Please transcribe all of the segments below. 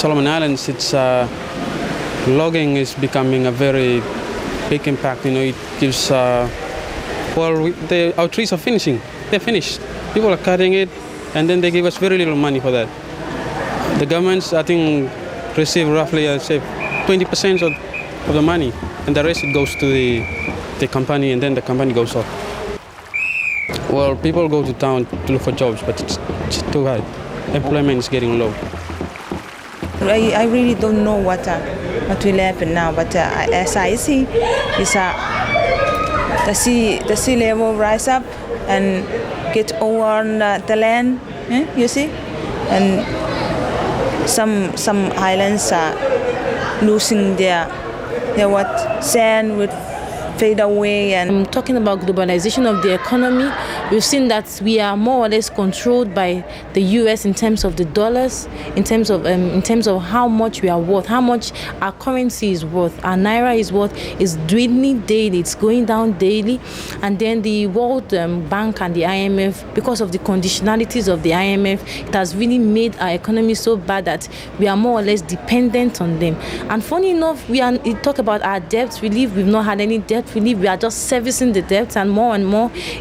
Solomon Islands, it's logging is becoming a very big impact. It gives our trees are finishing. They're finished. People are cutting it, and then they give us very little money for that. The governments, I think, receive roughly, I'd say, 20% of the money, and the rest it goes to the company, and then the company goes off. Well, people go to town to look for jobs, but it's too hard. Employment is getting low. I really don't know what will happen now, but as I see, is the sea level rise up and get over the land, you see, and some islands are losing their sand would fade away. And talking about globalization of the economy, we've seen that we are more or less controlled by the US in terms of the dollars, in terms of how much we are worth, how much our currency is worth. Our naira is worth is dwindling daily, it's going down daily. And then the World Bank and the IMF, because of the conditionalities of the IMF, it has really made our economy so bad that we are more or less dependent on them. And funny enough, we talk about our debt relief. We've not had any debt relief. We are just servicing the debt, and more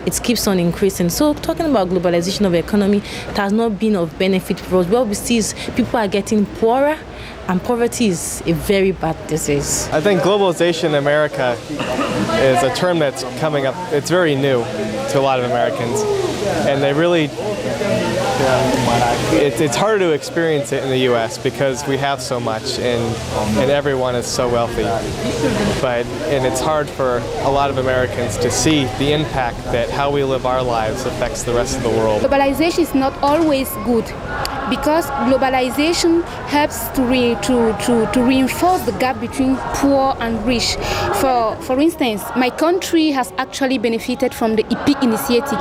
it keeps on increasing. So talking about globalization of the economy, it has not been of benefit for us. What we see is people are getting poorer, and poverty is a very bad disease. I think globalization in America is a term that's coming up. It's very new to a lot of Americans, and they really, it's harder to experience it in the U.S. because we have so much and everyone is so wealthy. And it's hard for a lot of Americans to see the impact that how we live our lives affects the rest of the world. Globalization is not always good, because globalization helps to reinforce the gap between poor and rich. For instance, my country has actually benefited from the EPIC initiative,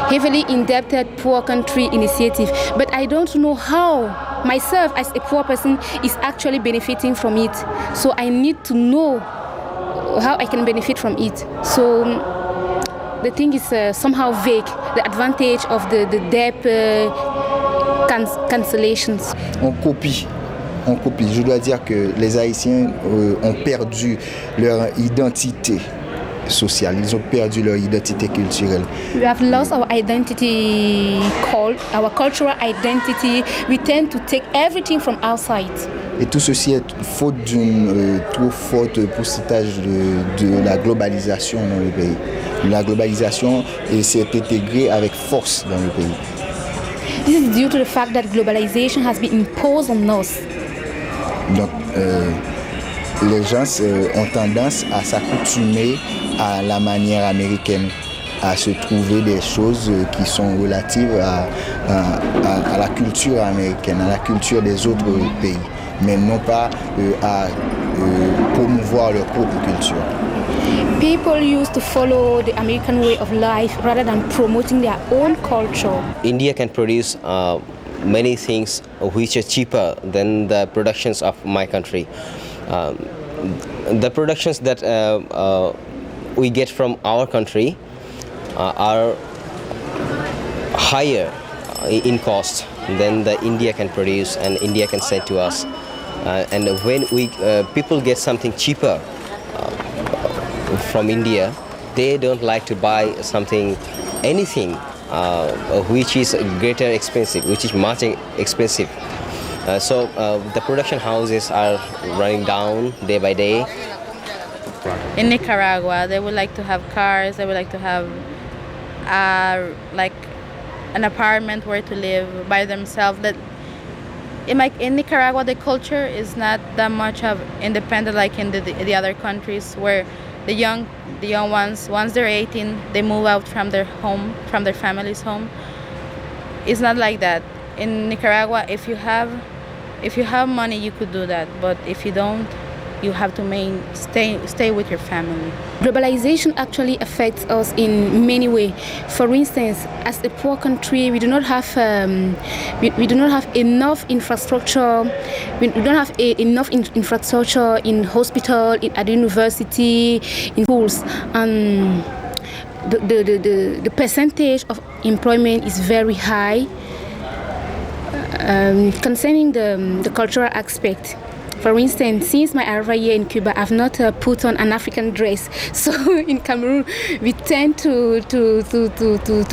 heavily indebted poor country initiative, but I don't know how myself as a poor person is actually benefiting from it. So I need to know how I can benefit from it. So the thing is somehow vague, the advantage of the debt cancellations. On copie. Je dois dire que les Haïtiens ont perdu leur identité sociale, ils ont perdu leur identité culturelle. We have lost our identity, our cultural identity. We tend to take everything from outside. Et tout ceci est faute d'une trop forte pourcentage de la globalisation dans le pays. La globalisation s'est intégrée avec force dans le pays. This is due to the fact that globalization has been imposed on us. Donc, les gens ont tendance à s'accoutumer à la manière américaine, à se trouver des choses qui sont relatives à la culture américaine, à la culture des autres pays, mais non pas à promouvoir leur propre culture. People used to follow the American way of life rather than promoting their own culture. India can produce many things which are cheaper than the productions of my country. The productions that we get from our country are higher in cost than the India can produce and India can send to us. And when people get something cheaper from India, they don't like to buy anything which is greater expensive, which is much expensive. So the production houses are running down day by day. In Nicaragua, they would like to have cars, they would like to have like an apartment where to live by themselves. In Nicaragua, the culture is not that much of independent like in the other countries, where the young ones, once they're 18, they move out from their home, from their family's home. It's not like that. In Nicaragua, if you have money, you could do that. But if you don't, you have to stay with your family. Globalization actually affects us in many ways. For instance, as a poor country, we do not have enough infrastructure. We don't have enough infrastructure in hospital, at university, in schools, and the percentage of employment is very high. Concerning the cultural aspect, for instance, since my arrival here in Cuba, I've not put on an African dress. So in Cameroon, we tend to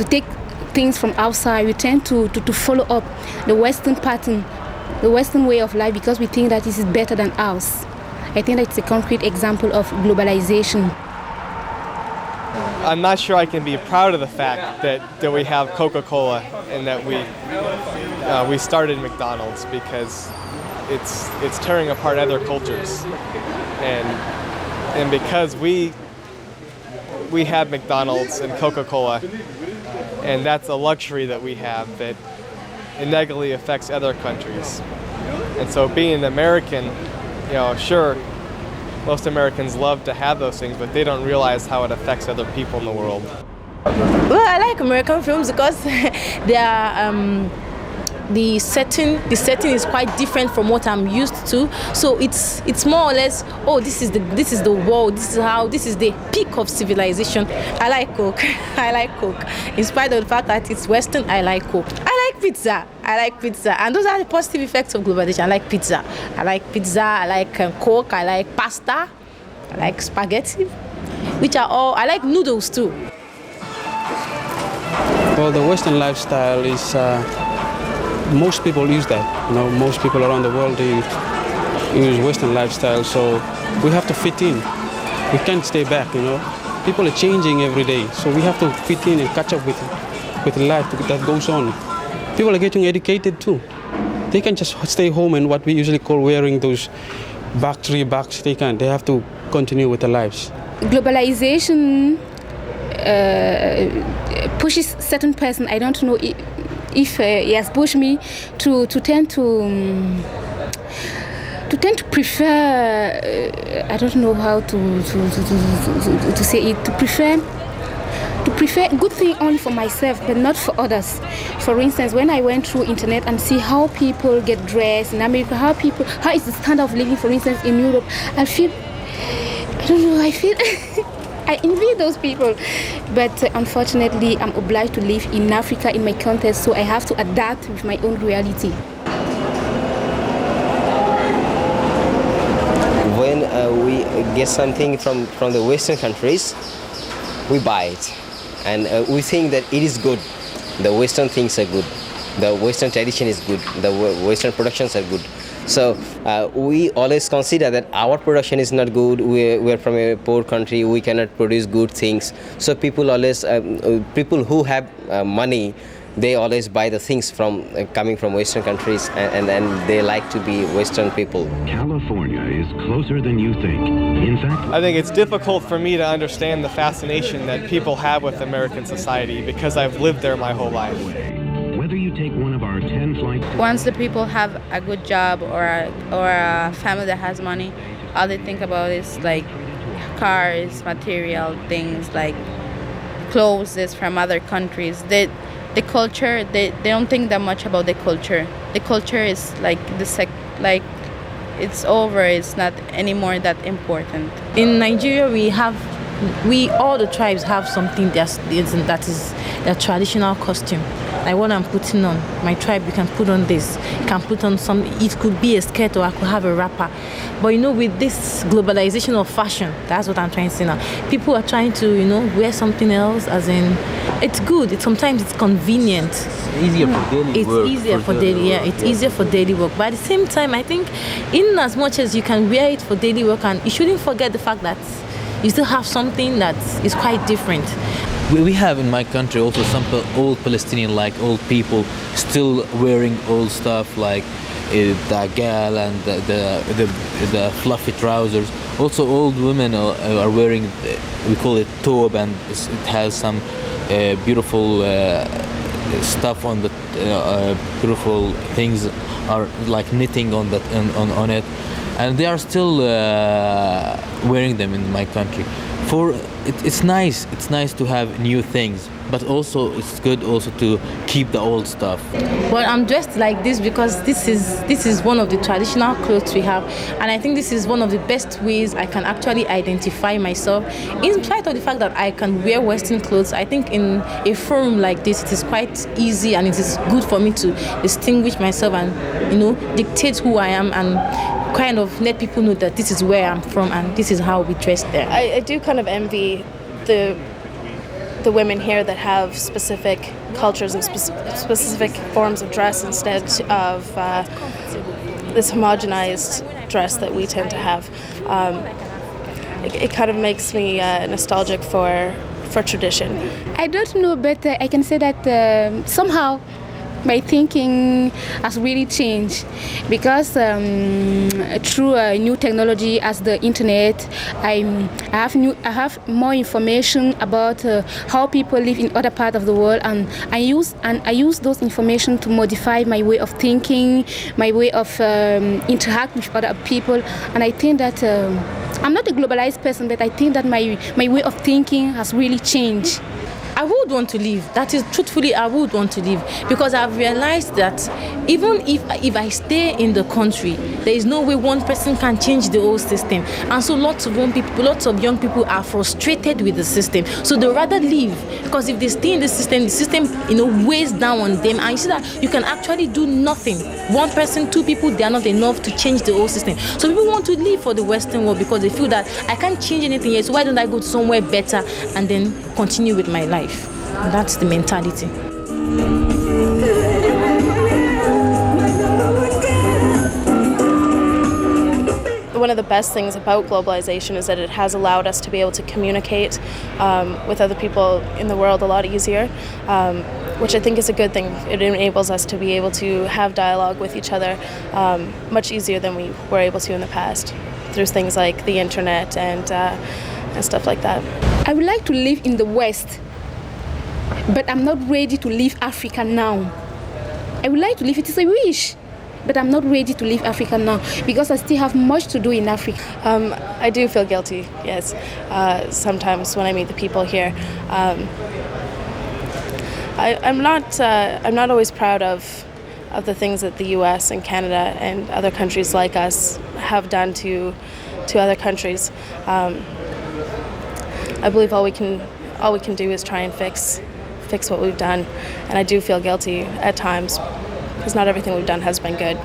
take things from outside. We tend to follow up the Western pattern, the Western way of life, because we think that this is better than ours. I think that's a concrete example of globalization. I'm not sure I can be proud of the fact that we have Coca-Cola and that we started McDonald's, because it's tearing apart other cultures, and because we have McDonald's and Coca-Cola, and that's a luxury that we have that it negatively affects other countries. And so being an American, sure, most Americans love to have those things, but they don't realize how it affects other people in the world. Well, I like American films because they are the setting is quite different from what I'm used to. So it's more or less, this is the world, this is the peak of civilization. I like Coke. I like Coke. In spite of the fact that it's Western, I like Coke. I like pizza. And those are the positive effects of globalization. I like pizza. I like Coke. I like pasta. I like spaghetti, which are all. I like noodles too. Well, the Western lifestyle is. Most people use that. Most people around the world, they use Western lifestyle, so we have to fit in. We can't stay back. People are changing every day, so we have to fit in and catch up with life that goes on. People are getting educated too. They can just stay home and what we usually call wearing those factory bags. They can't. They have to continue with their lives. Globalization pushes certain person. I don't know if he has pushed me to tend to prefer. I don't know how to say it. To prefer good thing only for myself, but not for others. For instance, when I went through internet and see how people get dressed in America, how is the standard of living, for instance, in Europe, I feel I envy those people, but unfortunately I'm obliged to live in Africa, in my context, so I have to adapt with my own reality. When we get something from the Western countries, we buy it, and we think that it is good. The Western things are good. The Western tradition is good. The Western productions are good. So we always consider that our production is not good. We're from a poor country. We cannot produce good things. So people who have money, they always buy the things coming from Western countries, and then they like to be Western people. California is closer than you think. In fact, I think it's difficult for me to understand the fascination that people have with American society because I've lived there my whole life. whether you take one of our 10 flights... Once the people have a good job or a family that has money, all they think about is like cars, material things, like clothes from other countries. The culture, they don't think that much about the culture. The culture is like it's over. It's not anymore that important. In Nigeria, all the tribes have something that is their traditional costume. Like what I'm putting on, my tribe, you can put on this, you can put on some, it could be a skirt or I could have a wrapper. But with this globalization of fashion, that's what I'm trying to say now. People are trying to, wear something else, as in, it's good, sometimes it's convenient. It's easier for daily work. It's easier for daily work. But at the same time, I think in as much as you can wear it for daily work, and you shouldn't forget the fact that you still have something that is quite different. We have in my country also some old Palestinian, like old people, still wearing old stuff like the gal and the fluffy trousers. Also, old women are wearing, we call it thobe, and it has some beautiful stuff on the beautiful things are like knitting on that on it, and they are still wearing them in my country. it's nice. It's nice to have new things, but also it's good also to keep the old stuff. Well, I'm dressed like this because this is one of the traditional clothes we have, and I think this is one of the best ways I can actually identify myself. In spite of the fact that I can wear Western clothes, I think in a forum like this, it is quite easy and it is good for me to distinguish myself and dictate who I am and kind of let people know that this is where I'm from and this is how we dress there. I do kind of envy the women here that have specific cultures and specific forms of dress instead of this homogenized dress that we tend to have. It kind of makes me nostalgic for tradition. I don't know, but I can say that somehow my thinking has really changed because through new technology as the internet, I have more information about how people live in other parts of the world, and I use those information to modify my way of thinking, my way of interact with other people, and I think that I'm not a globalized person, but I think that my way of thinking has really changed. I would want to leave. That is, truthfully, I would want to leave because I've realized that even if I stay in the country, there is no way one person can change the whole system. And so lots of young people are frustrated with the system. So they rather leave because if they stay in the system, weighs down on them. And you see that you can actually do nothing. One person, two people, they are not enough to change the whole system. So people want to leave for the Western world because they feel that I can't change anything yet. So why don't I go to somewhere better and then continue with my life? That's the mentality. One of the best things about globalization is that it has allowed us to be able to communicate with other people in the world a lot easier, which I think is a good thing. It enables us to be able to have dialogue with each other much easier than we were able to in the past through things like the internet and stuff like that. I would like to live in the West, but I'm not ready to leave Africa now. I would like to leave, it is a wish, but I'm not ready to leave Africa now because I still have much to do in Africa. I do feel guilty, yes, sometimes when I meet the people here. I'm not always proud of the things that the US and Canada and other countries like us have done to other countries. I believe all we can do is try and fix what we've done, and I do feel guilty at times because not everything we've done has been good.